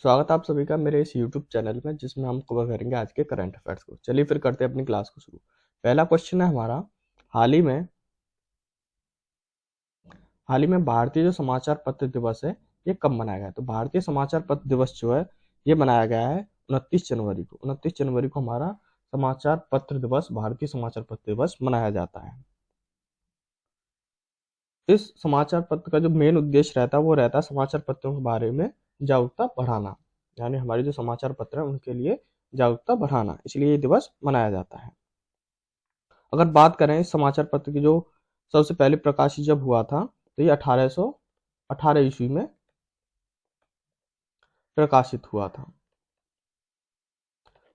स्वागत है आप सभी का मेरे इस YouTube चैनल में, जिसमें हम कवर करेंगे आज के करंट अफेयर्स को। चलिए फिर करते हैं अपनी क्लास को शुरू। पहला क्वेश्चन है हमारा, हाल ही में भारतीय जो समाचार पत्र दिवस है ये कब मनाया गया? तो भारतीय समाचार पत्र दिवस जो है ये मनाया गया है 29 जनवरी को। 29 जनवरी को हमारा समाचार पत्र दिवस, भारतीय समाचार पत्र दिवस मनाया जाता है। इस समाचार पत्र का जो मेन उद्देश्य रहता है वो रहता है समाचार पत्रों के बारे में जागरूकता बढ़ाना, यानी हमारे जो समाचार पत्र हैं उनके लिए जागरूकता बढ़ाना, इसलिए ये दिवस मनाया जाता है। अगर बात करें इस समाचार पत्र की जो सबसे पहले प्रकाशित जब हुआ था, तो ये 1818 ईस्वी में प्रकाशित हुआ था।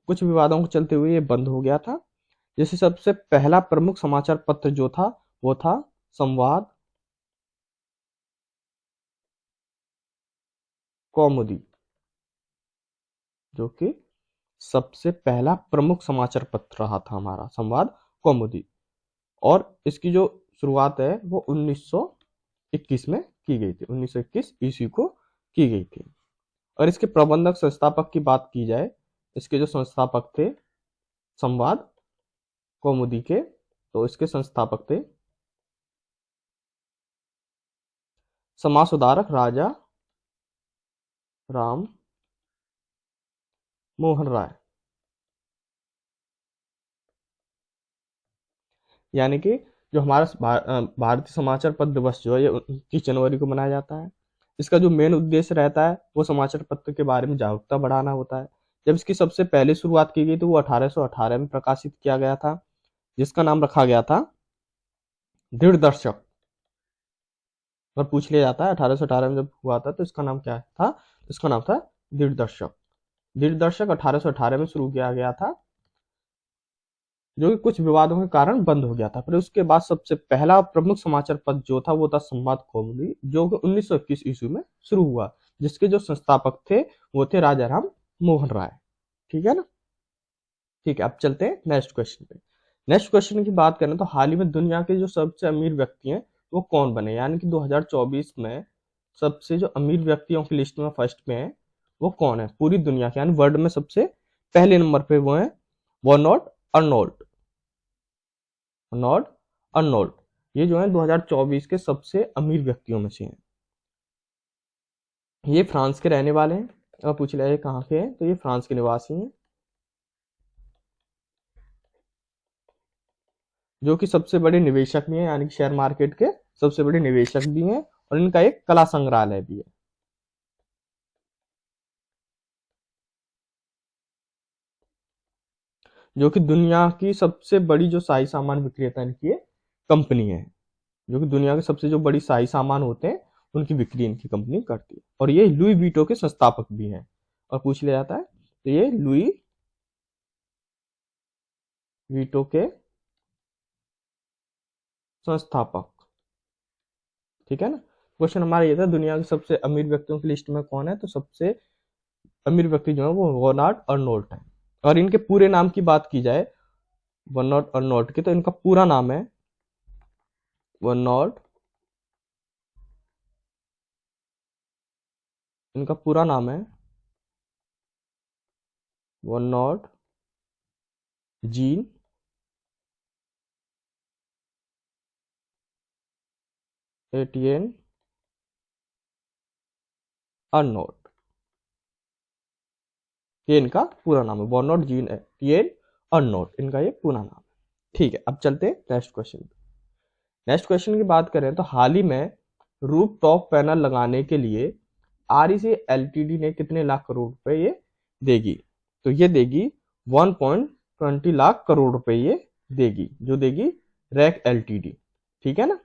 कुछ विवादों के चलते हुए ये बंद हो गया था। जैसे सबसे पहला प्रमुख समाचार पत्र जो था वो था संवाद कौमुदी, जो कि सबसे पहला प्रमुख समाचार पत्र रहा था हमारा संवाद कौमुदी। और इसकी जो शुरुआत है वो 1921 में की गई थी, 1921 ईस्वी को की गई थी। और इसके प्रबंधक संस्थापक की बात की जाए, इसके जो संस्थापक थे संवाद कौमुदी के, तो इसके संस्थापक थे समाज सुधारक राजा राम मोहन राय। यानी कि जो हमारा भारतीय समाचार पत्र दिवस जो है ये 29 जनवरी को मनाया जाता है। इसका जो मेन उद्देश्य रहता है वो समाचार पत्र के बारे में जागरूकता बढ़ाना होता है। जब इसकी सबसे पहले शुरुआत की गई तो वो 1818 में प्रकाशित किया गया था, जिसका नाम रखा गया था दृढ़ दर्शक। अगर पूछ लिया जाता है 1818 में जब हुआ था तो इसका नाम क्या था, तो इसका नाम था दृढ़ दर्शक। दृढ़ दर्शक 1818 में शुरू किया गया था, जो कि कुछ विवादों के कारण बंद हो गया था। फिर उसके बाद सबसे पहला प्रमुख समाचार पत्र जो था वो था संवाद कौमुदी, जो कि 1921 ईस्वी में शुरू हुआ, जिसके जो संस्थापक थे वो थे राजा राम मोहन राय। ठीक है ना? ठीक है, अब चलते हैं नेक्स्ट क्वेश्चन पे। नेक्स्ट क्वेश्चन की बात करें तो हाल ही में दुनिया के जो सबसे अमीर व्यक्ति हैं वो कौन बने, यानी कि 2024 में सबसे जो अमीर व्यक्तियों की लिस्ट में फर्स्ट में है वो कौन है पूरी दुनिया के, यानी वर्ल्ड में सबसे पहले नंबर पे वो है बर्नार्ड अर्नोल्ट। नॉर्ड अर्नोल्ट ये जो है 2024 के सबसे अमीर व्यक्तियों में से हैं। ये फ्रांस के रहने वाले हैं। अब पूछ लिया कहाँ के हैं, तो ये फ्रांस के निवासी हैं, जो कि सबसे बड़े निवेशक भी हैं, यानी कि शेयर मार्केट के सबसे बड़े निवेशक भी हैं। और इनका एक कला संग्रहालय भी है, जो कि दुनिया की सबसे बड़ी जो शाही सामान विक्रेता इनकी कंपनी है, जो कि दुनिया के सबसे जो बड़ी शाही सामान होते हैं उनकी बिक्री इनकी कंपनी करती है। और ये लुई वीटो के संस्थापक भी हैं। और पूछ लिया जाता है तो ये लुई वीटो के संस्थापक। ठीक है ना? क्वेश्चन हमारा ये था दुनिया के सबसे अमीर व्यक्तियों की लिस्ट में कौन है, तो सबसे अमीर व्यक्ति जो है वो बर्नार्ड अर्नोल्ट है। और इनके पूरे नाम की बात की जाए बर्नार्ड अर्नोल्ट की, तो इनका पूरा नाम है बर्नार्ड, इनका पूरा नाम है बर्नार्ड जीन एटियन अर्नोल्ट। ये इनका पूरा नाम है बर्नार्ड जीन एटियन अर्नोल्ट, इनका ये पूरा नाम है। ठीक है, अब चलते हैं नेक्स्ट क्वेश्चन। नेक्स्ट क्वेश्चन की बात करें तो हाल ही में रूफ टॉप पैनल लगाने के लिए आरईसी एलटीडी ने कितने लाख करोड़ रुपए ये देगी? तो ये देगी 1.20 लाख करोड़ रुपए ये देगी, जो देगी रैक एलटीडी। ठीक है ना?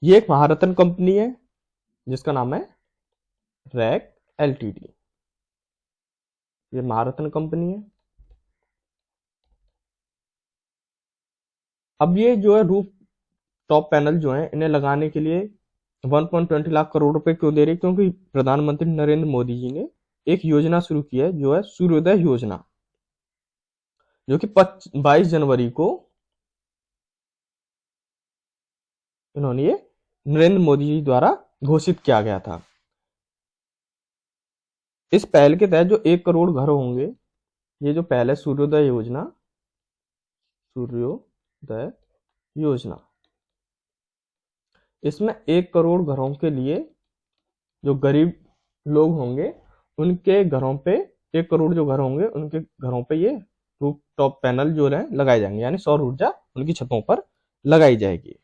ये एक महारत्न कंपनी है जिसका नाम है रैक एलटीडी। ये महारत्न कंपनी है। अब ये जो है रूफ टॉप पैनल जो है इन्हें लगाने के लिए 1.20 लाख करोड़ रुपए क्यों दे रही है? क्योंकि प्रधानमंत्री नरेंद्र मोदी जी ने एक योजना शुरू की है जो है सूर्योदय योजना, जो कि 22 जनवरी को इन्होंने ये नरेंद्र मोदी जी द्वारा घोषित किया गया था। इस पहल के तहत जो 1 करोड़ घर होंगे, ये जो पहल है सूर्योदय योजना, सूर्योदय योजना, इसमें 1 करोड़ घरों के लिए जो गरीब लोग होंगे उनके घरों पे, 1 करोड़ जो घर होंगे उनके घरों पे ये रूफ टॉप पैनल जो है लगाए जाएंगे, यानी सौर ऊर्जा उनकी छतों पर लगाई जाएगी।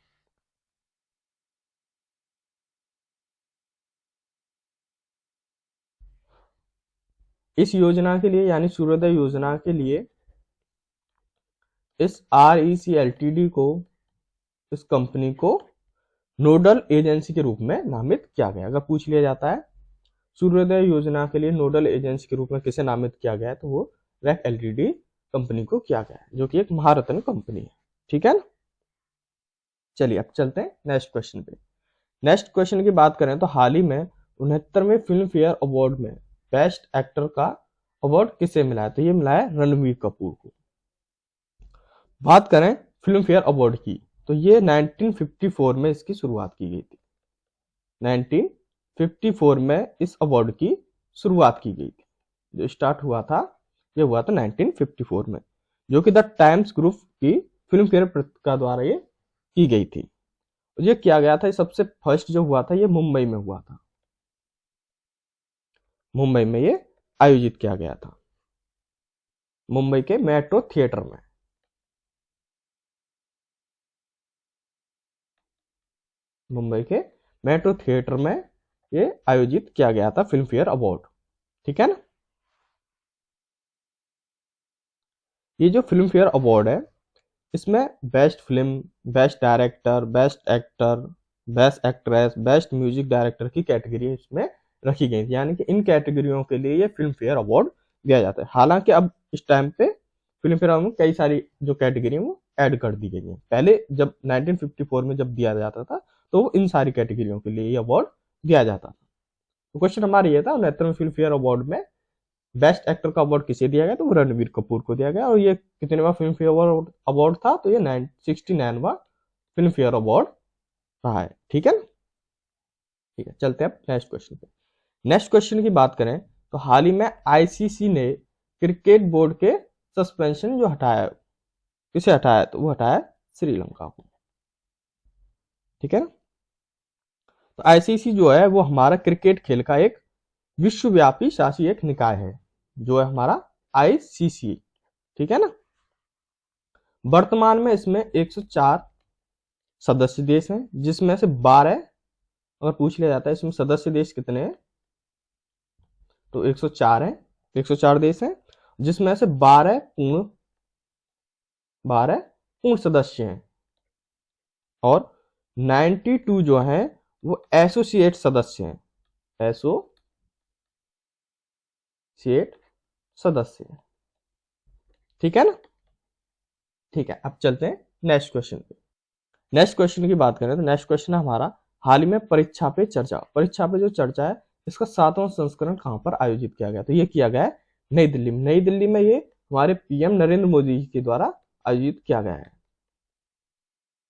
इस योजना के लिए यानी सूर्योदय योजना के लिए इस REC LTD को, इस कंपनी को नोडल एजेंसी के रूप में नामित किया गया। अगर पूछ लिया जाता है सूर्योदय योजना के लिए नोडल एजेंसी के रूप में किसे नामित किया गया है, तो वो REC LTD कंपनी को किया गया है, जो कि एक महारत्न कंपनी है। ठीक है ना। चलिए अब चलते हैं नेक्स्ट क्वेश्चन पे। नेक्स्ट क्वेश्चन की बात करें तो हाल ही में 69वें फिल्म फेयर अवार्ड में बेस्ट एक्टर का अवार्ड किसे मिला है, तो ये मिला है रणवीर कपूर को। बात करें फिल्म फेयर अवार्ड की, तो ये 1954 में इसकी शुरुआत की गई थी। 1954 में इस अवार्ड की शुरुआत की गई थी। जो स्टार्ट हुआ था ये हुआ था 1954 में, जो कि द टाइम्स ग्रुप की फिल्म फेयर पत्रिका द्वारा ये की गई थी। ये किया गया था, सबसे फर्स्ट जो हुआ था ये मुंबई में हुआ था। मुंबई में ये आयोजित किया गया था, मुंबई के मेट्रो थिएटर में। मुंबई के मेट्रो थिएटर में ये आयोजित किया गया था फिल्म फेयर अवार्ड। ठीक है ना। ये जो फिल्म फेयर अवार्ड है इसमें best film, best director, best actor, best actress, best music director की कैटेगरी इसमें रखी गई थी, यानी कि इन कैटेगरियों के लिए ये फिल्म फेयर अवार्ड दिया जाता है। हालांकि अब इस टाइम पे फिल्म फेयर में कई सारी जो कैटेगरी है वो ऐड कर दी गई है। पहले जब 1954 में जब दिया जाता था तो इन सारी कैटेगरियों के लिए ये अवार्ड दिया जाता था। तो क्वेश्चन हमारा ये था 69वें फिल्म फेयर अवार्ड में बेस्ट एक्टर का अवार्ड किसे दिया गया, तो वो रणवीर कपूर को दिया गया। और ये कितनेवा फिल्म फेयर अवार्ड था, तो ये 69वां फिल्म फेयर अवार्ड रहा है। ठीक है ना। ठीक है, चलते हैं अब नेक्स्ट क्वेश्चन पे। नेक्स्ट क्वेश्चन की बात करें तो हाल ही में ICC ने क्रिकेट बोर्ड के सस्पेंशन जो हटाया, किसे हटाया, तो वो हटाया श्रीलंका को। ठीक है ना। तो ICC जो है वो हमारा क्रिकेट खेल का एक विश्वव्यापी शासी एक निकाय है, जो है हमारा ICC। ठीक है ना। वर्तमान में इसमें 104 सदस्य देश हैं, जिसमें से 12, अगर पूछ लिया जाता है इसमें सदस्य देश कितने हैं, तो 104 है, 104 देश हैं, जिसमें से 12 पूर्ण सदस्य हैं और 92 जो हैं वो एसोसिएट सदस्य हैं, एसोसिएट सदस्य हैं। ठीक है ना। ठीक है, अब चलते हैं नेक्स्ट क्वेश्चन पे। नेक्स्ट क्वेश्चन की बात करें तो नेक्स्ट क्वेश्चन है हमारा हाल ही में परीक्षा पे चर्चा। परीक्षा पे जो चर्चा है इसका 7वां संस्करण कहां पर आयोजित किया गया, तो ये किया गया है नई दिल्ली में। नई दिल्ली में ये हमारे PM नरेंद्र मोदी जी के द्वारा आयोजित किया गया है।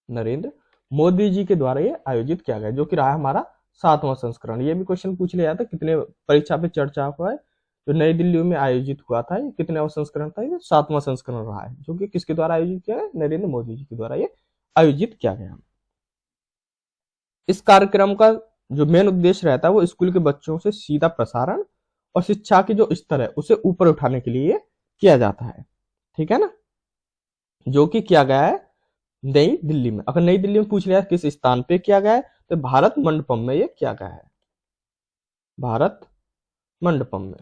नरेंद्र मोदी जी के द्वारा ये आयोजित किया गया, जो कि रहा हमारा 7वां संस्करण। ये भी क्वेश्चन पूछ लिया था कितने परीक्षा पे चर्चा हुआ है, जो नई दिल्ली में आयोजित हुआ था ये कितने संस्करण था, ये 7वां संस्करण रहा है, जो कि किसके द्वारा आयोजित किया गया, नरेंद्र मोदी जी के द्वारा ये आयोजित किया गया। इस कार्यक्रम का जो मेन उद्देश्य रहता है वो स्कूल के बच्चों से सीधा प्रसारण और शिक्षा की जो स्तर है उसे ऊपर उठाने के लिए किया जाता है। ठीक है ना। जो कि किया गया है नई दिल्ली में। अगर नई दिल्ली में पूछ लिया किस स्थान पे किया गया है, तो भारत मंडपम में ये किया गया है। भारत मंडपम में,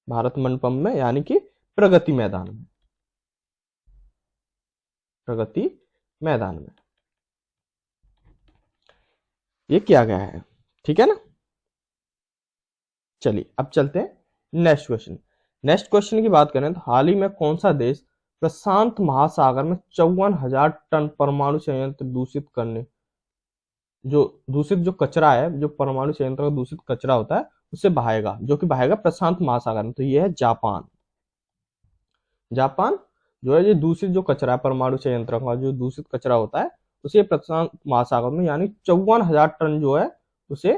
भारत मंडपम में यानी कि प्रगति मैदान में, प्रगति मैदान में ये किया गया है। ठीक है ना। चलिए अब चलते हैं नेक्स्ट क्वेश्चन। नेक्स्ट क्वेश्चन की बात करें तो हाल ही में कौन सा देश प्रशांत महासागर में 54,000 टन परमाणु संयंत्र दूषित करने, जो दूषित जो कचरा है, जो परमाणु संयंत्र का दूषित कचरा होता है उसे बहाएगा, जो कि बहाएगा प्रशांत महासागर में, तो ये है जापान। जापान जो है ये दूषित जो कचरा है, परमाणु संयंत्र का जो दूषित कचरा होता है उसे प्रशांत महासागर में यानी 54,000 टन जो है उसे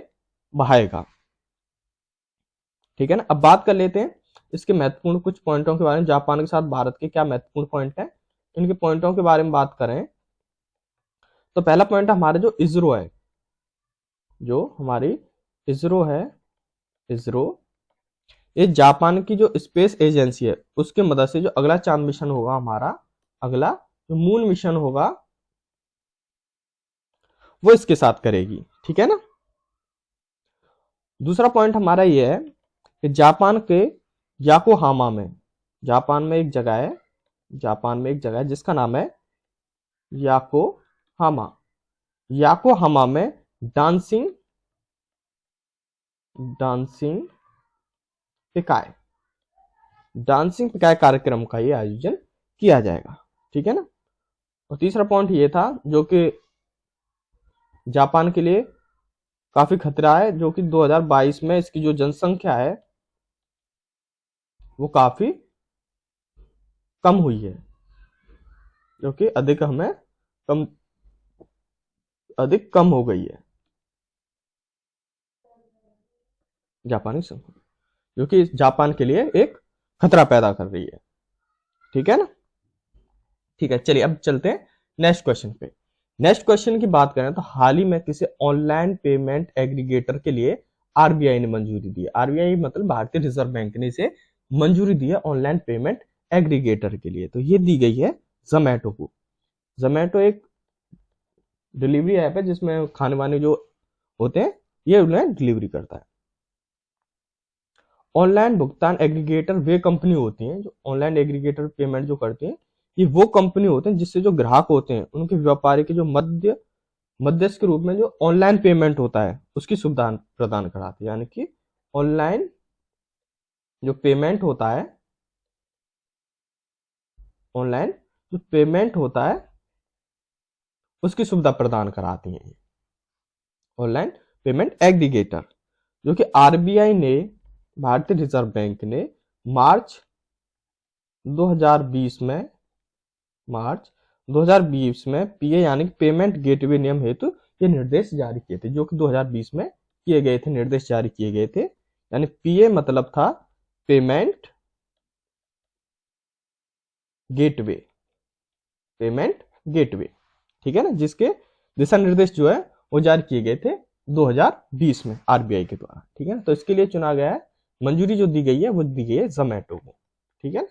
बहाएगा। ठीक है ना। अब बात कर लेते हैं इसके महत्वपूर्ण कुछ पॉइंटों के बारे में। जापान के साथ भारत के क्या महत्वपूर्ण पॉइंट हैं, इनके पॉइंटों के बारे में बात करें तो पहला पॉइंट हमारे जो इसरो है, जो हमारी इसरो है, इसरो ये जापान की जो स्पेस एजेंसी है उसकी मदद से जो अगला चांद मिशन होगा हमारा, अगला जो मून मिशन होगा वो इसके साथ करेगी, ठीक है ना। दूसरा पॉइंट हमारा ये है कि जापान के याकोहामा में, जापान में एक जगह है, जापान में एक जगह है जिसका नाम है याकोहामा। याकोहामा में डांसिंग डांसिंग पिकाय डांसिंग पिकाय कार्यक्रम का ये आयोजन किया जाएगा, ठीक है ना। और तीसरा पॉइंट ये था जो कि जापान के लिए काफी खतरा है, जो कि 2022 में इसकी जो जनसंख्या है वो काफी कम हुई है, जो कि अधिक कम हो गई है जापानी संख्या, जो कि जापान के लिए एक खतरा पैदा कर रही है, ठीक है ना। ठीक है, चलिए अब चलते हैं नेक्स्ट क्वेश्चन पे। नेक्स्ट क्वेश्चन की बात करें तो हाल ही में किसी ऑनलाइन पेमेंट एग्रीगेटर के लिए आरबीआई ने मंजूरी दी है। आरबीआई मतलब भारतीय रिजर्व बैंक ने इसे मंजूरी दी है ऑनलाइन पेमेंट एग्रीगेटर के लिए। तो ये दी गई है जोमैटो को। जोमैटो एक डिलीवरी ऐप है जिसमें खाने वाने जो होते हैं ये उन्हें डिलीवरी करता है। ऑनलाइन भुगतान एग्रीगेटर वे कंपनी होती हैं जो ऑनलाइन एग्रीगेटर पेमेंट जो करती हैं, ये वो कंपनी होते हैं जिससे जो ग्राहक होते हैं उनके व्यापारी के जो मध्यस्थ के रूप में जो ऑनलाइन पेमेंट होता है उसकी सुविधा प्रदान कराती है। यानी कि ऑनलाइन जो पेमेंट होता है, ऑनलाइन जो पेमेंट होता है उसकी सुविधा प्रदान कराती है ऑनलाइन पेमेंट एग्रीगेटर, जो कि आरबीआई ने, भारतीय रिजर्व बैंक ने मार्च 2020 में पीए यानी कि पेमेंट गेटवे नियम हेतु ये निर्देश जारी किए थे, जो कि 2020 में किए गए थे, निर्देश जारी किए गए थे। यानी पीए मतलब था पेमेंट गेटवे, पेमेंट गेटवे, ठीक है ना, जिसके दिशा निर्देश जो है वो जारी किए गए थे 2020 में आरबीआई के द्वारा, ठीक है ना। तो इसके लिए चुना गया है, मंजूरी जो दी गई है वो दी गई है जोमैटो को, ठीक है।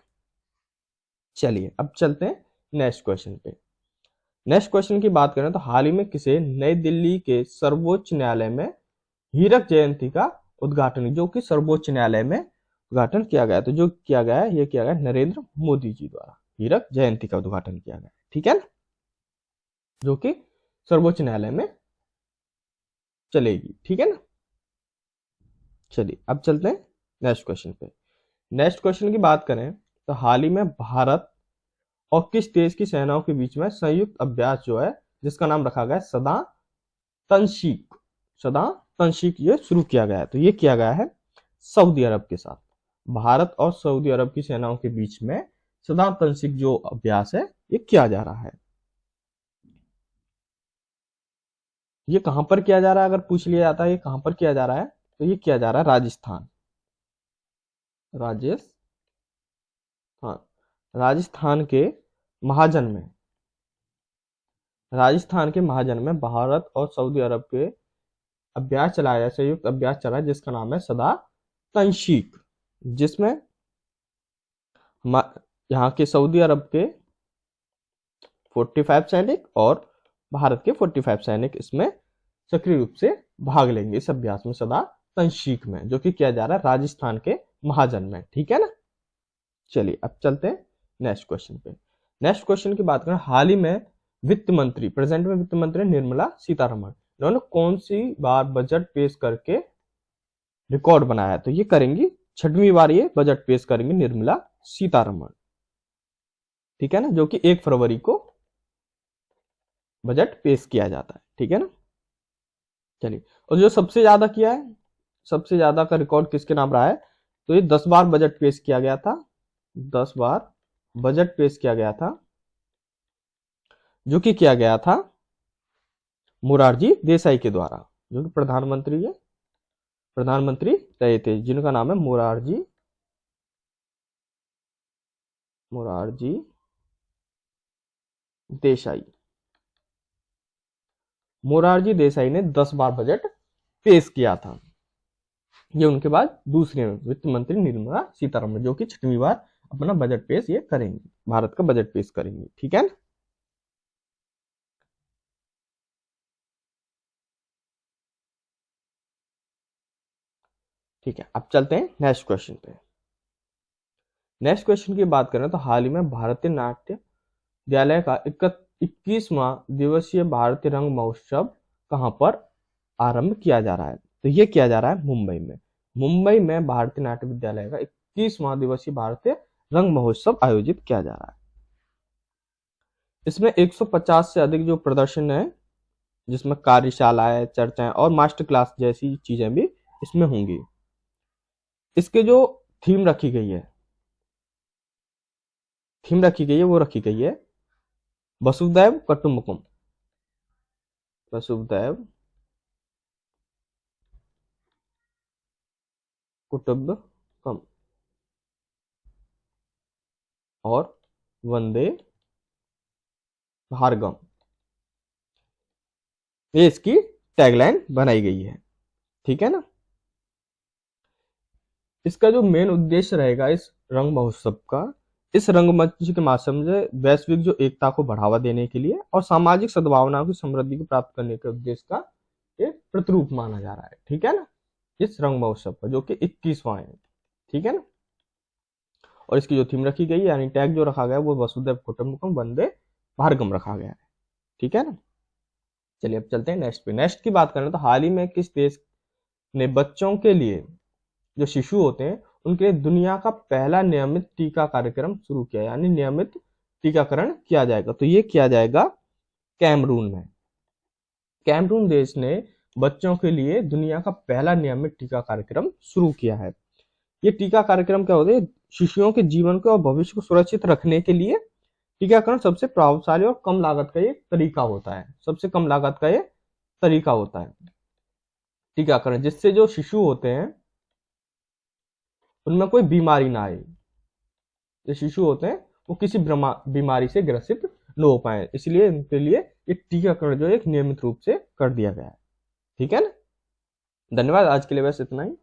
चलिए अब चलते हैं नेक्स्ट क्वेश्चन पे। नेक्स्ट क्वेश्चन की बात करें तो हाल ही में किसे नई दिल्ली के सर्वोच्च न्यायालय में हीरक जयंती का उद्घाटन, जो कि सर्वोच्च न्यायालय में उद्घाटन किया गया, तो जो किया गया है ये किया गया नरेंद्र मोदी जी द्वारा, हीरक जयंती का उद्घाटन किया गया, ठीक है ना, जो कि सर्वोच्च न्यायालय में चलेगी, ठीक है ना। चलिए अब चलते हैं नेक्स्ट क्वेश्चन पे। नेक्स्ट क्वेश्चन की बात करें तो हाल ही में भारत और किस देश की सेनाओं के बीच में संयुक्त अभ्यास जो है जिसका नाम रखा गया है सदा तंशीक ये शुरू किया गया है। तो ये किया गया है सऊदी अरब के साथ। भारत और सऊदी अरब की सेनाओं के बीच में सदा तंशीक जो अभ्यास है ये किया जा रहा है। ये कहां पर किया जा रहा है, अगर पूछ लिया जाता है ये कहां पर किया जा रहा है, तो ये किया जा रहा है राजस्थान, राजस्थान के महाजन में, राजस्थान के महाजन में भारत और सऊदी अरब के अभ्यास चलाया है, संयुक्त अभ्यास चला है जिसका नाम है सदा तंशीक, जिसमें यहाँ के सऊदी अरब के 45 सैनिक और भारत के 45 सैनिक इसमें सक्रिय रूप से भाग लेंगे इस अभ्यास में सदा तंशीक में, जो कि किया जा रहा है राजस्थान के महाजन में, ठीक है ना। चलिए अब चलते हैं नेक्स्ट क्वेश्चन पे। नेक्स्ट क्वेश्चन की बात करें, हाल ही में वित्त मंत्री, प्रेजेंट में वित्त मंत्री निर्मला सीतारमण, इन्होंने कौन सी बार बजट पेश करके रिकॉर्ड बनाया है, तो ये करेंगी 6वीं बार ये बजट पेश करेंगी निर्मला सीतारमण, ठीक है ना, जो कि 1 फरवरी को बजट पेश किया जाता है, ठीक है ना। चलिए, और जो सबसे ज्यादा किया है, सबसे ज्यादा का रिकॉर्ड किसके नाम रहा है, तो ये 10 बार बजट पेश किया गया था, 10 बार बजट पेश किया गया था, जो कि किया गया था मोरारजी देसाई के द्वारा, जो कि प्रधानमंत्री है प्रधानमंत्री रहे थे, जिनका नाम है मोरारजी देसाई। मोरारजी देसाई ने 10 बार बजट पेश किया था। ये उनके बाद दूसरे वित्त मंत्री निर्मला सीतारमण, जो कि 6वीं बार अपना बजट पेश ये करेंगे, भारत का बजट पेश करेंगे। ठीक है ना। ठीक है, अब चलते हैं नेक्स्ट क्वेश्चन पे। नेक्स्ट क्वेश्चन की बात करें तो हाल ही में भारतीय नाट्य विद्यालय का 21वां दिवसीय भारतीय रंग महोत्सव कहां पर आरंभ किया जा रहा है? तो ये किया जा रहा है मुंबई में। मुंबई में भारतीय नाट्य विद्यालय का 21वां दिवसीय भारतीय रंग महोत्सव आयोजित किया जा रहा है। इसमें 150 से अधिक जो प्रदर्शन है, जिसमें कार्यशालाएं, चर्चाएं और मास्टर क्लास जैसी चीजें भी इसमें होंगी। इसके जो थीम रखी गई है, वो रखी गई है वसुधैव कुटुंबकम। वसुधैव कुटुंबकम और वंदे भारगम, ये इसकी टैगलाइन बनाई गई है। ठीक है ना। इसका जो मेन उद्देश्य रहेगा इस रंग महोत्सव का, इस रंगमंच के माध्यम से वैश्विक जो एकता को बढ़ावा देने के लिए और सामाजिक सद्भावना की समृद्धि को प्राप्त करने के उद्देश्य का एक प्रतिरूप माना जा रहा है। ठीक है ना, इस रंग महोत्सव का, जो कि 21वां है। ठीक है ना। और इसकी जो थीम रखी गई है, यानी टैग जो रखा गया है, वो वसुधैव कुटुंबकम वंदे भारगम रखा गया है। ठीक है ना। चलिए अब चलते हैं नेक्स्ट पे। नेक्स्ट की बात करें तो हाल ही में किस देश ने बच्चों के लिए, जो शिशु होते हैं उनके लिए दुनिया का पहला नियमित टीका कार्यक्रम शुरू किया, यानी नियमित टीकाकरण किया जाएगा? तो ये किया जाएगा कैमरून में। कैमरून देश ने बच्चों के लिए दुनिया का पहला नियमित टीका कार्यक्रम शुरू किया है। ये टीका कार्यक्रम क्या होता है? शिशुओं के जीवन को और भविष्य को सुरक्षित रखने के लिए टीकाकरण सबसे प्रभावशाली और कम लागत का ये तरीका होता है। सबसे कम लागत का ये तरीका होता है टीकाकरण, जिससे जो शिशु होते हैं उनमें कोई बीमारी ना आए। जो शिशु होते हैं वो किसी बीमारी से ग्रसित न हो पाए, इसलिए इनके लिए ये टीकाकरण जो एक नियमित रूप से कर दिया गया है। ठीक है ना। धन्यवाद, आज के लिए बस इतना ही।